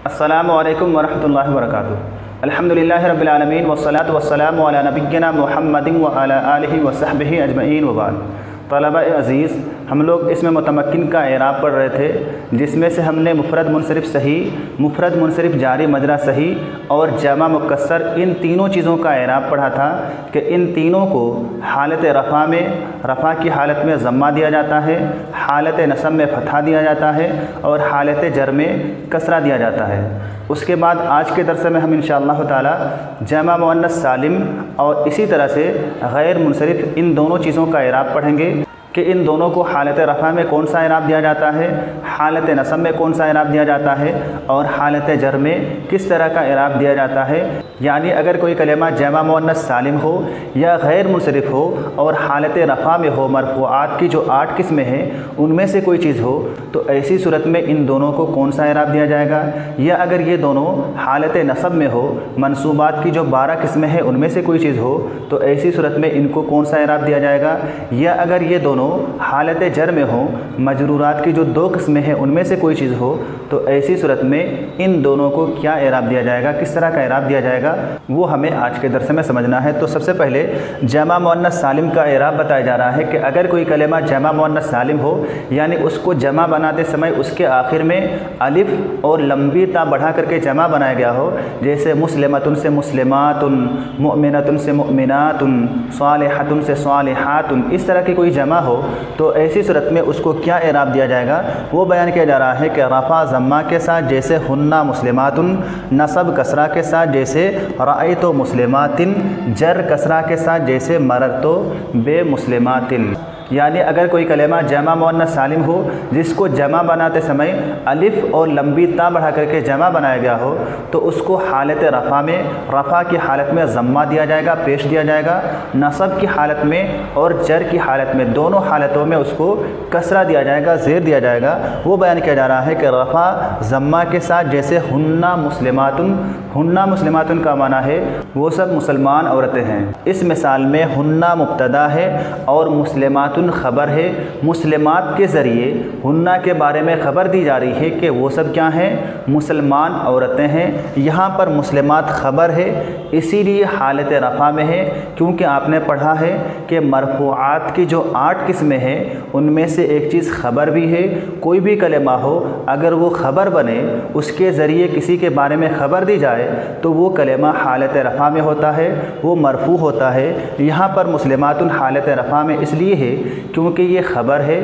अस्सलामु अलैकुम वरहमतुल्लाहि वबरकातुहू। अल्हम्दुलिल्लाहि रब्बिल आलमीन वस्सलातु वस्सलामु अला नबिय्यिना मुहम्मदिन व अला आलिहि व सहबिहि अजमईन व बाद। तलबा अज़ीज़, हम लोग इसमें मुतमक्किन का एराब पढ़ रहे थे, जिसमें से हमने मुफ़रद मुनसरिफ़ सही, मुफ़रद मुनसरिफ़ जारी मजरा सही और जमा मुकस्सर, इन तीनों चीज़ों का एराब पढ़ा था कि इन तीनों को हालत रफ़ा में, रफ़ा की हालत में ज़म्मा दिया जाता है, हालत नसब में फ़तहा दिया जाता है और हालत जर में कसरा दिया जाता है। उसके बाद आज के दर्स में हम इंशाअल्लाह ताला जमा मुअन्नस सालिम और इसी तरह से गैर मुनसरिफ़, इन दोनों चीज़ों का एराब पढ़ेंगे कि इन दोनों को हालत रफ़ा में कौन सा एराब दिया जाता है, हालत नसब में कौन सा एराब दिया जाता है और हालत जर में किस तरह का एराब दिया जाता है। यानी अगर कोई कलेमा जमा मुअन्नस सालिम हो या गैर मुनसरिफ़ हो और हालत रफ़ा में हो, मरफ़ूआत की जो 8 किस्में हैं उनमें से कोई चीज़ हो, तो ऐसी सूरत में इन दोनों को कौन सा एराब दिया जाएगा। या अगर ये दोनों हालत नसब में हो, मनसूबात की जो 12 किस्में हैं उनमें से कोई चीज़ हो, तो ऐसी सूरत में इनको कौन सा एराब दिया जाएगा। या अगर ये दोनों हालत जर में हो, मजरूरात की जो 2 किस्में हैं उनमें से कोई चीज़ हो, तो ऐसी सूरत में इन दोनों को क्या एराब दिया जाएगा, किस तरह का एराब दिया जाएगा, वो हमें आज के दर्स में समझना है। तो सबसे पहले जमा मुअन्नस सालिम का एराब बताया जा रहा है कि अगर कोई कलेमा जमा मुअन्नस सालिम हो, यानी उसको जमा बनाते समय उसके आखिर में अलिफ और लंबी ता बढ़ा करके जमा बनाया गया हो, जैसे मुस्लिमतुन से मुस्लिमातुन, मुअमिनतुन से मुअमिनातुन, सालिहतुन से सालिहातुन, इस तरह की कोई जमा हो, तो ऐसी सूरत में उसको क्या एराब दिया जाएगा वो बयान किया जा रहा है कि रफ़ा ज़म्मा के साथ जैसे हुन्ना मुस्लिमातुन, नसब कसरा के साथ जैसे रअयतु मुस्लिमातिन, जर कसरा के साथ जैसे मररतु बे मुस्लिमातिन। यानी अगर कोई कलेमा जमा मुअन्नस सालिम हो जिसको जमा बनाते समय अलिफ और लंबी ता बढ़ा करके जमा बनाया गया हो, तो उसको हालत रफ़ा में, रफ़ा की हालत में ज़म्मा दिया जाएगा, पेश दिया जाएगा, नसब की हालत में और जर की हालत में, दोनों हालतों में उसको कसरा दिया जाएगा, ज़ेर दिया जाएगा। वो बयान किया जा रहा है कि रफ़ा ज़म्मा के साथ जैसे हुन्ना मुस्लिमातुन, हुन्ना मुस्लिमातुन का माना है वो सब मुसलमान औरतें हैं। इस मिसाल में हुन्ना मुब्तदा है और मुस्लिमात खबर है। मुस्लिमात के ज़रिए हुन्ना के बारे में ख़बर दी जा रही है कि वो सब क्या हैं, मुसलमान औरतें हैं। यहाँ पर मुस्लिमात ख़बर है, इसीलिए हालत रफ़ा में है, क्योंकि आपने पढ़ा है कि मरफ़ूआत की जो 8 किस्में हैं उनमें से एक चीज़ ख़बर भी है। कोई भी कलेमा हो अगर वो ख़बर बने, उसके ज़रिए किसी के बारे में ख़बर दी जाए, तो वो कलेमा हालत रफ़ा में होता है, वो मरफ़ू होता है। यहाँ पर मुस्लिमातुन हालत रफ़ा में इसलिए है क्योंकि ये ख़बर है,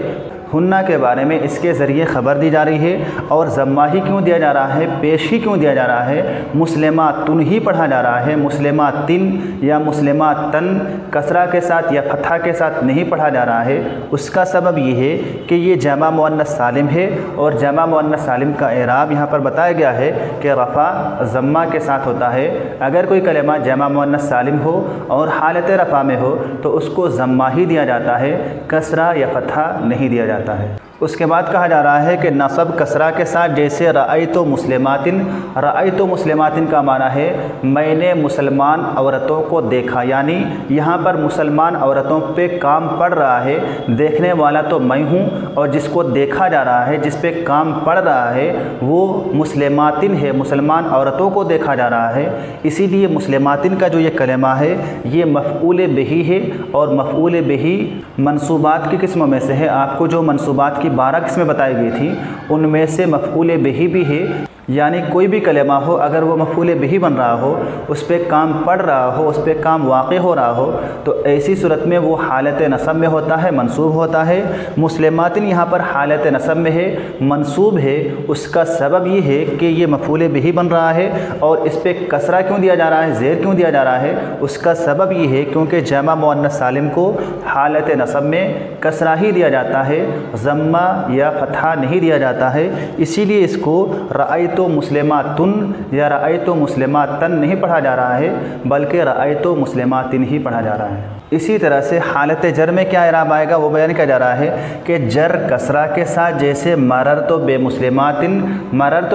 हुन्ना के बारे में इसके ज़रिए ख़बर दी जा रही है। और ज़म्मा ही क्यों दिया जा रहा है, पेश ही क्यों दिया जा रहा है, मुस्लिमातुन ही पढ़ा जा रहा है, मुस्लिमातिन या मुस्लिमातन कसरा के साथ या फतहा के साथ नहीं पढ़ा जा रहा है। उसका सबब ये है कि ये जमा मुअन्नस सालिम है और जमा मुअन्नस सालिम का एराब यहाँ पर बताया गया है कि रफ़ा ज़म्मा के साथ होता है। अगर कोई कलेमा जमा मुअन्नस सालिम हो और हालत रफ़ा में हो तो उसको ज़म्मा ही दिया जाता है, कसरा या फतहा नहीं दिया जाता है। उसके बाद कहा जा रहा है कि नसब कसरा के साथ जैसे रअयतु मुस्लिमातिन, रअयतु मुस्लिमातिन का माना है मैंने मुसलमान औरतों को देखा, यानी यहाँ पर मुसलमान औरतों पे काम पड़ रहा है। देखने वाला तो मैं हूँ और जिसको देखा जा रहा है, जिस पे काम पड़ रहा है वो मुस्लिमातिन है, मुसलमान औरतों को देखा जा रहा है। इसीलिए मुस्लिमातिन का जो ये कलेमा है ये मफ़ऊल बिही है और मफ़ऊल बिही मनसूबात की किस्मों में से है। आपको जो मनसूबात की 12 किस्में बताई गई थी उनमें से मफ़ऊल बिही भी है। यानी कोई भी कलेमा हो अगर वो मफ़ऊल बिही बन रहा हो, उस पर काम पड़ रहा हो, उस पर काम वाक़े हो रहा हो, तो ऐसी सूरत में वो हालत नसब में होता है, मंसूब होता है। मुस्लिमातिन यहाँ पर हालत नसब में है, मंसूब है। उसका सबब ये है कि ये मफ़ऊल बिही बन रहा है और इस पर कसरा क्यों दिया जा रहा है, ज़ेर क्यों दिया जा रहा है। उसका सबब ये है क्योंकि जमा मुअन्नस सालिम को हालत नसब में कसरा ही दिया जाता है, ज़म्मा या फतहा नहीं दिया जाता है। इसीलिए इसको रअयतु मुस्लिमातुन या रअयतु मुस्लिमातन नहीं पढ़ा जा रहा है, बल्कि रअयतु मुस्लिमातिन ही पढ़ा जा रहा है। इसी तरह से हालत जर में क्या इराब आएगा वो बयान किया जा रहा है कि जर कसरा के साथ, जैसे मरर तो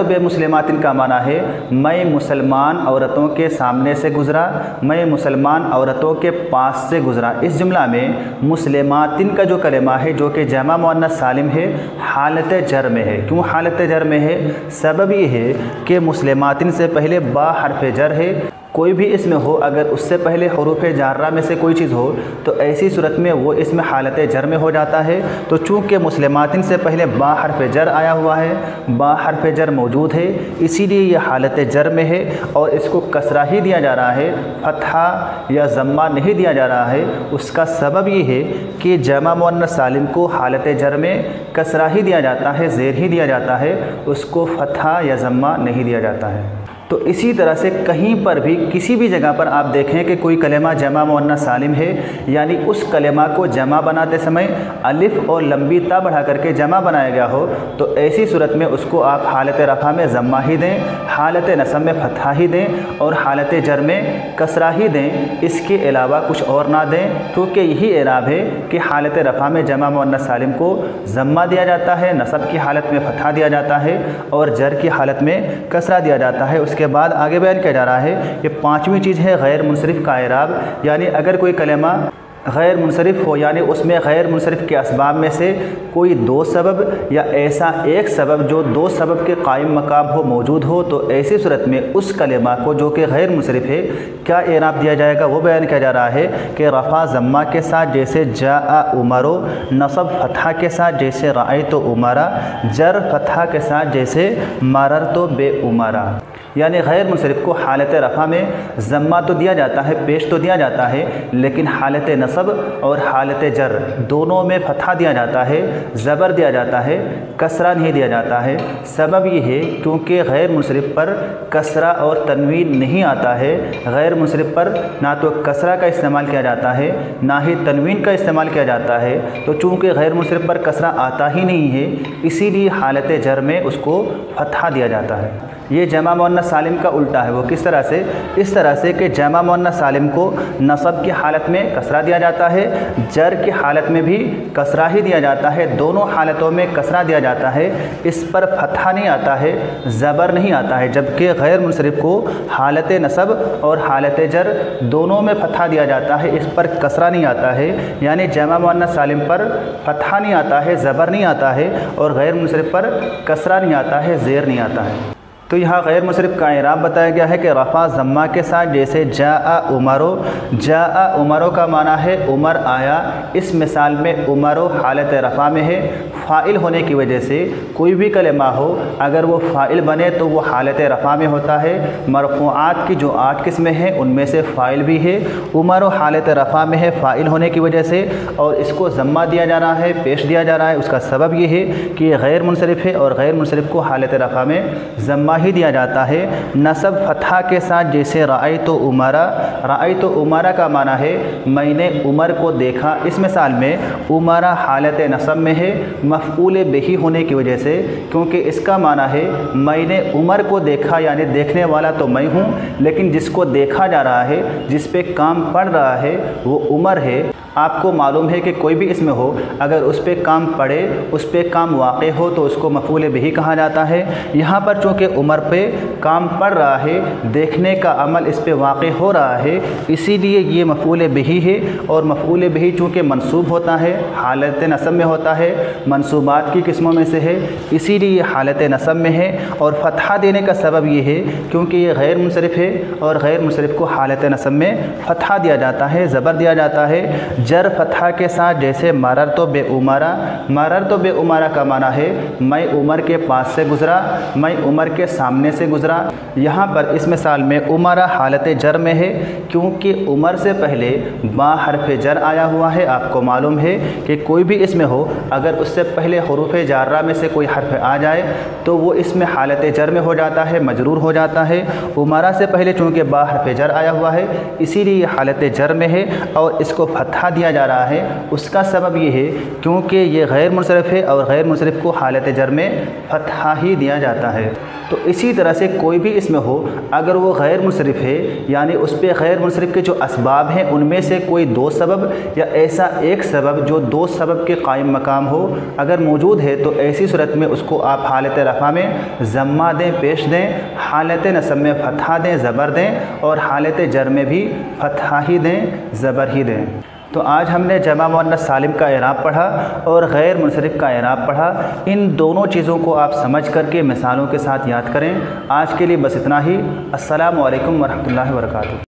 बेमुस्लिमातिन का माना है मैं मुसलमान औरतों के सामने से गुज़रा, मैं मुसलमान औरतों के पास से गुज़रा। इस जुमला में मुस्लिमातिन का जो कलमा है जो कि जमा मुअन्नस सालिम है, हालत जर में है। क्यों हालत जर में है? सबब ये है कि मुस्लिमातिन से पहले बा हर्फ जर है। कोई भी इसमें हो, अगर उससे पहले हुरूफ जार्रा में से कोई चीज़ हो तो ऐसी सूरत में वो इसमें हालत जर में हो जाता है। तो चूँकि मुस्लिमातिन से पहले बा हर्फ जर आया हुआ है, बा हर्फ जर मौजूद है, इसीलिए ये हालत जर में है और इसको कसरा ही दिया जा रहा है, फतहा या ज़म्मा नहीं दिया जा रहा है। उसका सबब ये है कि जमा मुअन्नस सालिम को हालत जर में कसरा ही दिया जाता है, ज़ेर ही दिया जाता है, उसको फतहा या ज़म्मा नहीं दिया जाता है। तो इसी तरह से कहीं पर भी किसी भी जगह पर आप देखें कि कोई कलेमा जमा मुअन्नस सालिम है, यानी उस कलेमा को जमा बनाते समय अलिफ और लंबी ता बढ़ा करके जमा बनाया गया हो, तो ऐसी सूरत में उसको आप हालत रफ़ा में ज़म्मा ही दें, हालत नसब में फतहा ही दें और हालत जर में कसरा ही दें, इसके अलावा कुछ और ना दें। क्योंकि यही एराब है कि हालत रफ़ा में जमा मुअन्नस सालिम को ज़म्मा दिया जाता है, नसब की हालत में फतहा दिया जाता है और जर की हालत में कसरा दिया जाता है। उसके बाद आगे बयान किया जा रहा है ये पांचवी चीज़ है गैर मुनसरिफ का एराब, यानी अगर कोई कलेमा गैर मुनसरिफ हो, यानी उसमें गैर मुनसरिफ के असबाब में से कोई दो सबब या ऐसा एक सबब जो दो सबब के कायम मकाम हो मौजूद हो, तो ऐसी सूरत में उस कलेमा को जो कि गैर मुनसरिफ है क्या एराब दिया जाएगा वो बयान किया जा रहा है कि रफ़ा ज़म्मा के साथ जैसे जा उमरो, नसब फतहा के साथ जैसे राई तो उमरा, जर फतहा के साथ जैसे मरर तो बे उमरा। यानी गैर मुनसरिफ को हालत रफ़ा में ज़म्मा तो दिया जाता है, पेश तो दिया जाता है, लेकिन हालत नसब और हालत जर दोनों में फतहा दिया जाता है, ज़बर दिया जाता है, कसरा नहीं दिया जाता है। सबब ये है क्योंकि गैर मुनसरिफ पर कसरा और तनवीन नहीं आता है। गैर मुनसरिफ पर ना तो कसरा का इस्तेमाल किया जाता है ना ही तनवीन का इस्तेमाल किया जाता है। तो चूँकि गैर मुनसरिफ पर कसरा आता ही नहीं है, इसीलिए हालत जर में उसको फतहा दिया जाता है। ये जमा मुअन्नस सालिम का उल्टा है। वो किस तरह से? इस तरह से कि जमा मुअन्नस सालिम को नसब की हालत में कसरा दिया जाता है, जर की हालत में भी कसरा ही दिया जाता है, दोनों हालतों में कसरा दिया जाता है, इस पर फतहा नहीं आता है, ज़बर नहीं आता है। जबकि गैर मुनसरिफ को हालत नसब और हालत जर दोनों में फतहा दिया जाता है, इस पर कसरा नहीं आता है। यानी जमा मुअन्नस सालिम पर फतहा नहीं आता है, ज़बर नहीं आता है और गैर मुनसरिफ पर कसरा नहीं आता है, ज़ेर नहीं आता है। तो यहाँ गैर मुनसरिफ का इराब बताया गया है कि रफ़ा ज़म्मा के साथ जैसे जा उमरो का माना है उमर आया। इस मिसाल में उमरो हालत रफ़ा में है, फ़ाइल होने की वजह से कोई भी कलेमा हो अगर वो फ़ाइल बने तो वो हालत रफ़ा में होता है। मरफ़ूआत की जो 8 किस्में हैं उनमें से फ़ाइल भी है। उमरो हालत रफ़ा में है फ़ाइल होने की वजह से, और इसको ज़म्मा दिया जा रहा है, पेश दिया जा रहा है। उसका सबब ये है कि ये गैर मुनसरिफ है और गैर मुनसरिफ को हालत रफ़ा में ज़म्मा ही दिया जाता है। नसब फतहा के साथ जैसे राई तो उमरा का माना है मैंने उमर को देखा। इस मिसाल में उमरा हालत नसब में है मफ़ऊल बिही होने की वजह से, क्योंकि इसका माना है मैंने उमर को देखा, यानी देखने वाला तो मैं हूँ, लेकिन जिसको देखा जा रहा है, जिस पे काम पड़ रहा है वो उमर है। आपको मालूम है कि कोई भी इसमें हो अगर उस पर काम पड़े, उस पर काम वाक़े हो तो उसको मफ़ऊल बिही कहा जाता है। यहाँ पर चूँकि उमर पे काम पड़ रहा है, देखने का अमल इस पे वाक़े हो रहा है, इसीलिए ये मफ़ऊल बिही है। और मफ़ऊल बिही चूँकि मंसूब होता है, हालत नसब में होता है, मंसूबात की किस्मों में से है, इसीलिए ये हालत नसब में है। और फतहा देने का सबब ये है क्योंकि ये गैर मुनसरिफ है और गैर मुनसरिफ को हालत नसब में फतहा दिया जाता है, ज़बर दिया जाता है। जर फतहा के साथ जैसे मरर तो बे उमरा का माना है मैं उमर के पास से गुज़रा, मैं उमर के सामने से गुज़रा। यहाँ पर इस मिसाल में उमरा हालत जर में है क्योंकि उमर से पहले बा हर्फ जर आया हुआ है। आपको मालूम है कि कोई भी इसमें हो अगर उससे पहले हुरूफ जार्रा में से कोई हर्फ आ जाए तो वो इसमें हालत जर में हो जाता है, मजरूर हो जाता है। उमरा से पहले चूँकि बा हर्फ जर आया हुआ है इसीलिए हालत जर में है और इसको फतहा فتحہ دیا جا رہا ہے اس کا سبب یہ ہے کیونکہ یہ غیر منصرف ہے اور غیر منصرف کو حالت جر میں فتحہ ہی دیا جاتا ہے۔ تو اسی طرح سے کوئی بھی اسم ہو اگر وہ غیر منصرف ہے یعنی اس پہ غیر منصرف کے جو اسباب ہیں ان میں سے کوئی دو سبب یا ایسا ایک سبب جو دو سبب کے قائم مقام ہو اگر موجود ہے تو ایسی صورت میں اس کو آپ حالت رفع میں ضمہ دیں، پیش دیں، حالت نصب میں فتحہ دیں، زبر دیں، اور حالت جر میں بھی فتحہ ہی دیں، زبر ہی دیں۔ تو آج ہم نے جمع مؤنث سالم کا اعراب پڑھا اور غیر منصرف کا اعراب پڑھا۔ ان دونوں چیزوں کو آپ سمجھ کر کے مثالوں کے ساتھ یاد کریں۔ آج کے لیے بس اتنا ہی۔ السلام علیکم ورحمۃ اللہ وبرکاتہ۔